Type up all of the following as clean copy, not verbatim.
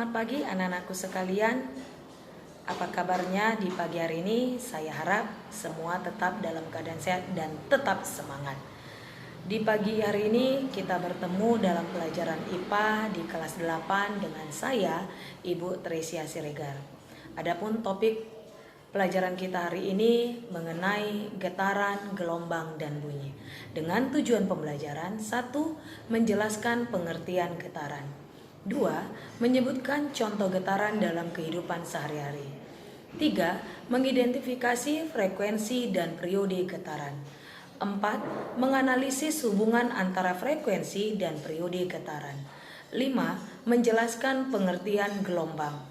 Selamat pagi anak-anakku sekalian. Apa kabarnya di pagi hari ini? Saya harap semua tetap dalam keadaan sehat dan tetap semangat. Di pagi hari ini kita bertemu dalam pelajaran IPA di kelas 8 dengan saya, Ibu Tresia Siregar. Adapun topik pelajaran kita hari ini mengenai getaran, gelombang, dan bunyi. Dengan tujuan pembelajaran, 1. Menjelaskan pengertian getaran. 2. Menyebutkan contoh getaran dalam kehidupan sehari-hari. 3. Mengidentifikasi frekuensi dan periode getaran. 4. Menganalisis hubungan antara frekuensi dan periode getaran. 5. Menjelaskan pengertian gelombang.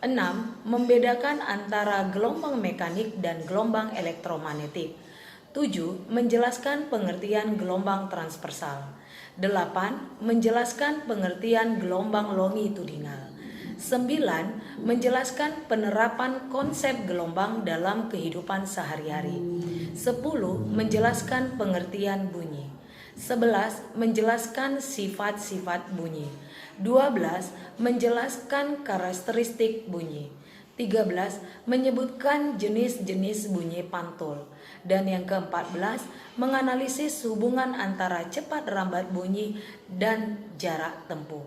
6. Membedakan antara gelombang mekanik dan gelombang elektromagnetik. 7. Menjelaskan pengertian gelombang transversal. 8. Menjelaskan pengertian gelombang longitudinal. 9. Menjelaskan penerapan konsep gelombang dalam kehidupan sehari-hari. 10. Menjelaskan pengertian bunyi. 11. Menjelaskan sifat-sifat bunyi. 12. Menjelaskan karakteristik bunyi. 13. Menyebutkan jenis-jenis bunyi pantul. Dan yang ke-14, menganalisis hubungan antara cepat rambat bunyi dan jarak tempuh.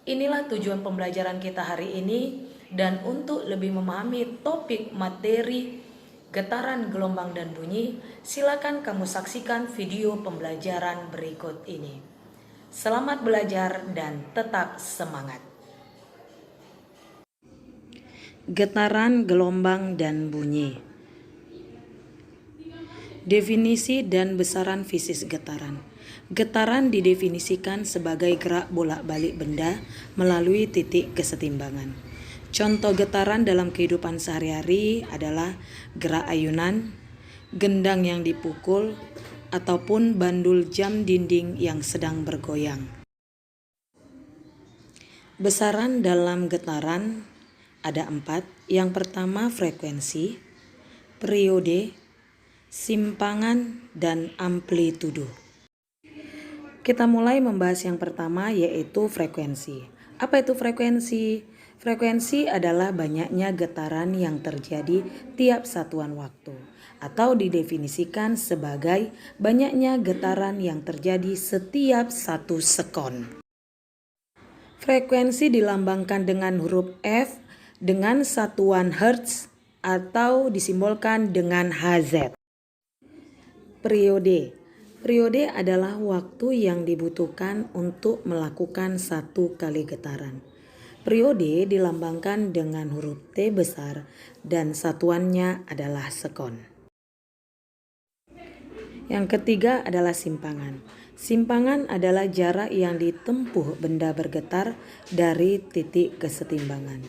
Inilah tujuan pembelajaran kita hari ini, dan untuk lebih memahami topik materi getaran, gelombang, dan bunyi, silakan kamu saksikan video pembelajaran berikut ini. Selamat belajar dan tetap semangat. Getaran, gelombang, dan bunyi. Definisi dan besaran fisik getaran. Getaran didefinisikan sebagai gerak bolak-balik benda melalui titik kesetimbangan. Contoh getaran dalam kehidupan sehari-hari adalah gerak ayunan, gendang yang dipukul, ataupun bandul jam dinding yang sedang bergoyang. Besaran dalam getaran ada 4. Yang pertama frekuensi, periode, simpangan, dan amplitudo. Kita mulai membahas yang pertama, yaitu frekuensi. Apa itu frekuensi? Frekuensi adalah banyaknya getaran yang terjadi tiap satuan waktu, atau didefinisikan sebagai banyaknya getaran yang terjadi setiap 1 sekon. Frekuensi dilambangkan dengan huruf F dengan satuan Hertz atau disimbolkan dengan Hz. Periode. Periode adalah waktu yang dibutuhkan untuk melakukan 1 kali getaran. Periode dilambangkan dengan huruf T besar dan satuannya adalah sekon. Yang ketiga adalah simpangan. Simpangan adalah jarak yang ditempuh benda bergetar dari titik kesetimbangan.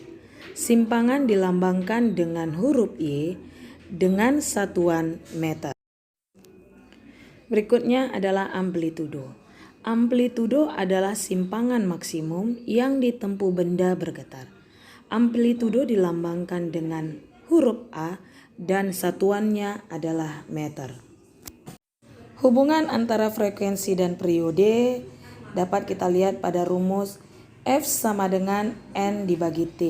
Simpangan dilambangkan dengan huruf Y dengan satuan meter. Berikutnya adalah amplitudo. Amplitudo adalah simpangan maksimum yang ditempuh benda bergetar. Amplitudo dilambangkan dengan huruf A dan satuannya adalah meter. Hubungan antara frekuensi dan periode dapat kita lihat pada rumus F sama dengan N dibagi T,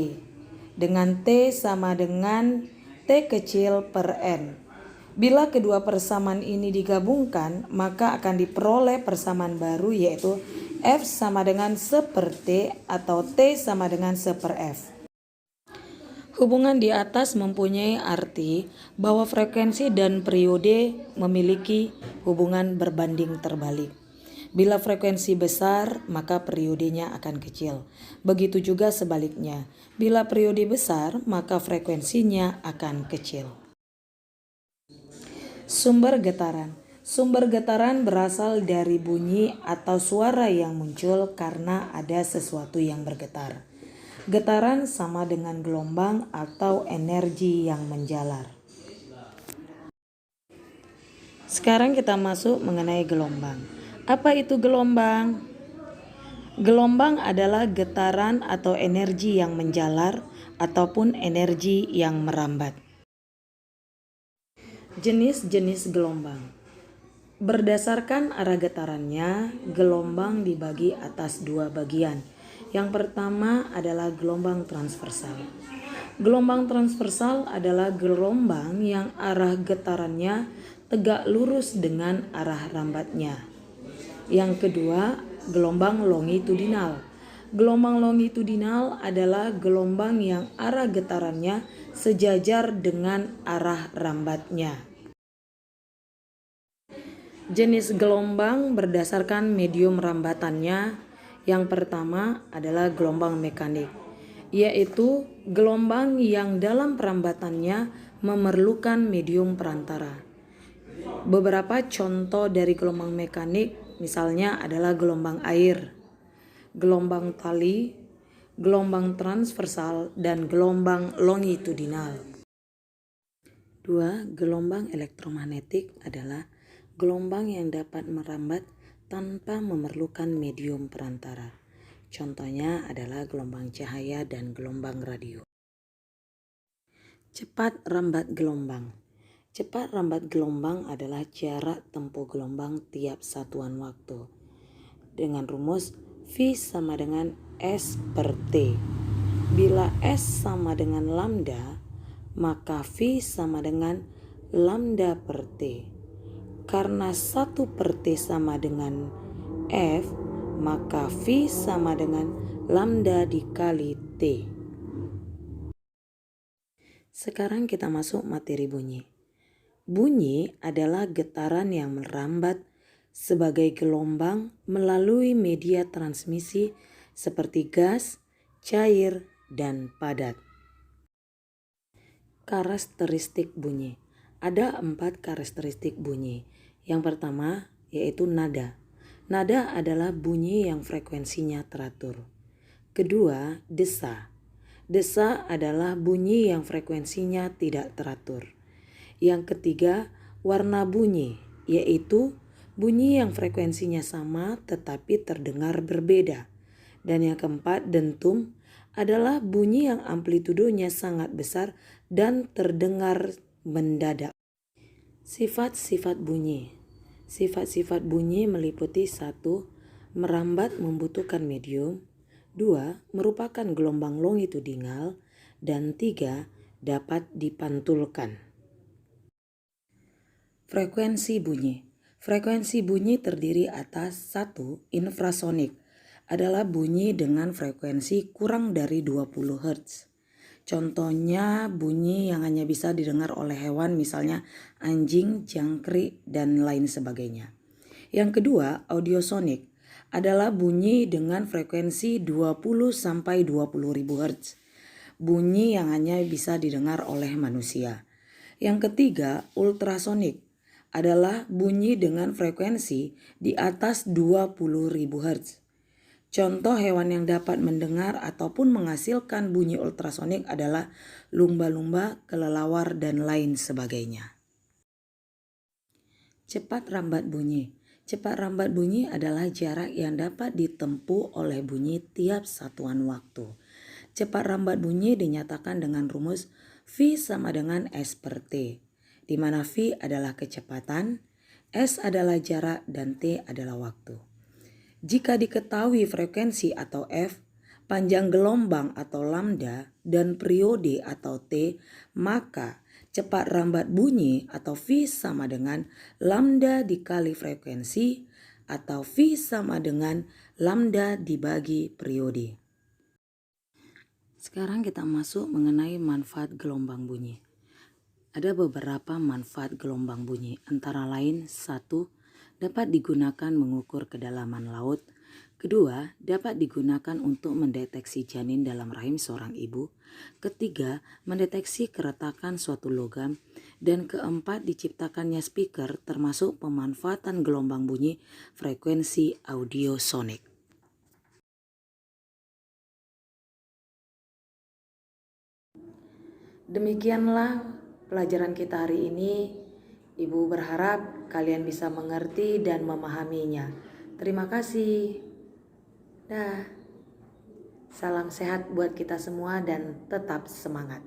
dengan T sama dengan T kecil per N. Bila kedua persamaan ini digabungkan, maka akan diperoleh persamaan baru, yaitu F sama dengan 1 per T atau T sama dengan 1 per F. Hubungan di atas mempunyai arti bahwa frekuensi dan periode memiliki hubungan berbanding terbalik. Bila frekuensi besar, maka periodenya akan kecil. Begitu juga sebaliknya. Bila periode besar, maka frekuensinya akan kecil. Sumber getaran. Sumber getaran berasal dari bunyi atau suara yang muncul karena ada sesuatu yang bergetar. Getaran sama dengan gelombang atau energi yang menjalar. Sekarang kita masuk mengenai gelombang. Apa itu gelombang? Gelombang adalah getaran atau energi yang menjalar ataupun energi yang merambat. Jenis-jenis gelombang. Berdasarkan arah getarannya, gelombang dibagi atas 2 bagian, Yang pertama adalah gelombang transversal. Gelombang transversal adalah gelombang yang arah getarannya tegak lurus dengan arah rambatnya. Yang kedua, gelombang longitudinal. Gelombang longitudinal adalah gelombang yang arah getarannya sejajar dengan arah rambatnya. Jenis gelombang berdasarkan medium rambatannya. Yang pertama adalah gelombang mekanik, yaitu gelombang yang dalam perambatannya memerlukan medium perantara. Beberapa contoh dari gelombang mekanik misalnya adalah gelombang air, gelombang tali, gelombang transversal, dan gelombang longitudinal. 2. Gelombang elektromagnetik adalah gelombang yang dapat merambat tanpa memerlukan medium perantara. Contohnya adalah gelombang cahaya dan gelombang radio. Cepat rambat gelombang. Cepat rambat gelombang adalah jarak tempuh gelombang tiap satuan waktu. Dengan rumus V sama dengan S per T. Bila S sama dengan lambda, maka V sama dengan lambda per T. Karena 1 per T sama dengan F, maka V sama dengan lambda dikali T. Sekarang kita masuk materi bunyi. Bunyi adalah getaran yang merambat sebagai gelombang melalui media transmisi seperti gas, cair, dan padat. Karakteristik bunyi. Ada 4 karakteristik bunyi. Yang pertama yaitu nada. Nada adalah bunyi yang frekuensinya teratur. Kedua, desa. Desa adalah bunyi yang frekuensinya tidak teratur. Yang ketiga, warna bunyi, yaitu bunyi yang frekuensinya sama tetapi terdengar berbeda. Dan yang keempat, dentum adalah bunyi yang amplitudonya sangat besar dan terdengar mendadak. Sifat-sifat bunyi. Sifat-sifat bunyi meliputi 1. Merambat membutuhkan medium. 2. Merupakan gelombang longitudinal. Dan 3. Dapat dipantulkan. Frekuensi bunyi. Frekuensi bunyi terdiri atas 1. Infrasonik adalah bunyi dengan frekuensi kurang dari 20 Hz. Contohnya bunyi yang hanya bisa didengar oleh hewan, misalnya anjing, jangkrik, dan lain sebagainya. Yang kedua, audiosonik adalah bunyi dengan frekuensi 20 sampai 20 ribu Hz. Bunyi yang hanya bisa didengar oleh manusia. Yang ketiga, ultrasonik adalah bunyi dengan frekuensi di atas 20 ribu Hz. Contoh hewan yang dapat mendengar ataupun menghasilkan bunyi ultrasonik adalah lumba-lumba, kelelawar, dan lain sebagainya. Cepat rambat bunyi. Cepat rambat bunyi adalah jarak yang dapat ditempuh oleh bunyi tiap satuan waktu. Cepat rambat bunyi dinyatakan dengan rumus V sama dengan S per T, di mana V adalah kecepatan, S adalah jarak, dan T adalah waktu. Jika diketahui frekuensi atau F, panjang gelombang atau lambda, dan periode atau T, maka cepat rambat bunyi atau V sama dengan lambda dikali frekuensi atau V sama dengan lambda dibagi periode. Sekarang kita masuk mengenai manfaat gelombang bunyi. Ada beberapa manfaat gelombang bunyi, antara lain 1. Dapat digunakan mengukur kedalaman laut. Kedua, dapat digunakan untuk mendeteksi janin dalam rahim seorang ibu. Ketiga, mendeteksi keretakan suatu logam. Dan keempat, diciptakannya speaker termasuk pemanfaatan gelombang bunyi frekuensi audiosonik. Demikianlah pelajaran kita hari ini. Ibu berharap kalian bisa mengerti dan memahaminya. Terima kasih. Dah. Salam sehat buat kita semua dan tetap semangat.